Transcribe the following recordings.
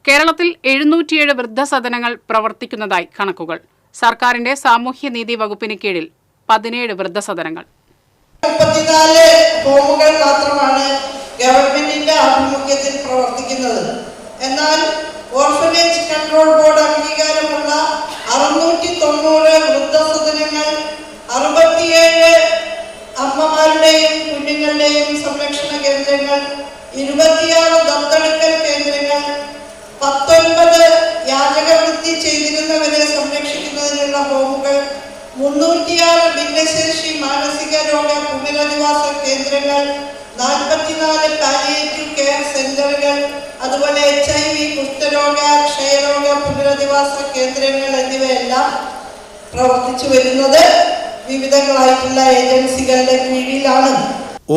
കേരളത്തിൽ 707 വൃദ്ധസദനങ്ങൾ പ്രവർത്തിക്കുന്നതായി കണക്കുകൾ. സർക്കാരിന്റെ സാമൂഹ്യനീതി വകുപ്പിന് കീഴിൽ 17 വൃദ്ധസദനങ്ങൾ. 34 ഹോമുകൾ മാത്രമാണ് ഗവൺമെന്റിന്റെ ആഭിമുഖ്യത്തിൽ പ്രവർത്തിക്കുന്നത്. എന്നാൽ ഓർഫനേജ് കൺട്രോൾ ബോർഡ് അംഗീകാരമുള്ള 690 വൃദ്ധസദനങ്ങൾ, 67 അമ്മമാരുടെയും കുഞ്ഞുങ്ങളുടെയും സംരക്ഷണ കേന്ദ്രങ്ങൾ, 26 ദത്തെടുക്കൽ കേന്ദ്രങ്ങൾ, 19 യാചകവൃത്തി ചെയ്തിരുന്നവരെ സംരക്ഷിക്കുന്നതിനുള്ള ഹോമുകൾ, 306 ഭിന്നശേഷി മാനസിക രോഗ പുനരധിവാസ കേന്ദ്രങ്ങൾ, 44 പാലിയേറ്റീവ് കെയർ സെന്ററുകൾ, അതുപോലെ HIV, കുഷ്ഠരോഗ, ക്ഷയരോഗ പുനരധിവാസ കേന്ദ്രങ്ങൾ എന്നിവയെല്ലാം പ്രവർത്തിച്ചു വരുന്നത് വിവിധങ്ങളായിട്ടുള്ള ഏജൻസികളുടെ കീഴിലാണ്.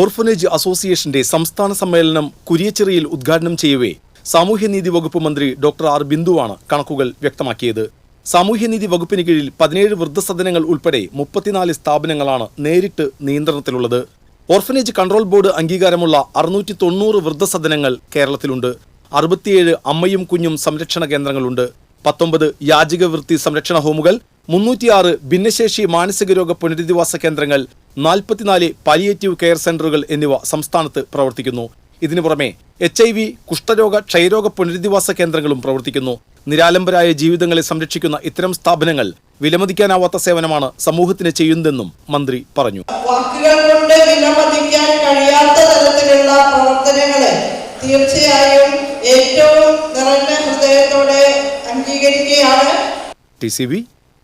ഓർഫനേജ് അസോസിയേഷന്റെ സംസ്ഥാന സമ്മേളനം കുരിയച്ചിറയിൽ ഉദ്ഘാടനം ചെയ്യവേ സാമൂഹ്യനീതി വകുപ്പ് മന്ത്രി ഡോക്ടർ ആർ ബിന്ദുവാണ് കണക്കുകൾ വ്യക്തമാക്കിയത്. സാമൂഹ്യനീതി വകുപ്പിന് കീഴിൽ 17 വൃദ്ധസദനങ്ങൾ ഉൾപ്പെടെ 34 സ്ഥാപനങ്ങളാണ് നേരിട്ട് നിയന്ത്രണത്തിലുള്ളത്. ഓർഫനേജ് കൺട്രോൾ ബോർഡ് അംഗീകാരമുള്ള 690 വൃദ്ധസദനങ്ങൾ കേരളത്തിലുണ്ട്. 67 അമ്മയും കുഞ്ഞും സംരക്ഷണ കേന്ദ്രങ്ങളുണ്ട്. 19 യാചികവൃത്തി സംരക്ഷണ ഹോമുകൾ, 306 ഭിന്നശേഷി മാനസികരോഗ പുനരധിവാസ കേന്ദ്രങ്ങൾ, 44 പാലിയേറ്റീവ് കെയർ സെന്ററുകൾ എന്നിവ സംസ്ഥാനത്ത് പ്രവർത്തിക്കുന്നു. ഇതിനു പുറമെ HIV, കുഷ്ഠരോഗ, ക്ഷയരോഗ പുനരധിവാസ കേന്ദ്രങ്ങളും പ്രവർത്തിക്കുന്നു. നിരാലംബരായ ജീവിതങ്ങളെ സംരക്ഷിക്കുന്ന ഇത്തരം സ്ഥാപനങ്ങൾ വിലമതിക്കാനാവാത്ത സേവനമാണ് സമൂഹത്തിന് ചെയ്യുന്നതെന്നും മന്ത്രി പറഞ്ഞു. വാക്കുകൾ കൊണ്ട് വിലമതിക്കാൻ കഴിയാത്ത തരത്തിലുള്ള പ്രവർത്തനങ്ങളെ തീർച്ചയായും ഏറ്റവും നിറഞ്ഞ ഹൃദയത്തോടെ അംഗീകരിക്കുകയാണ്. TCV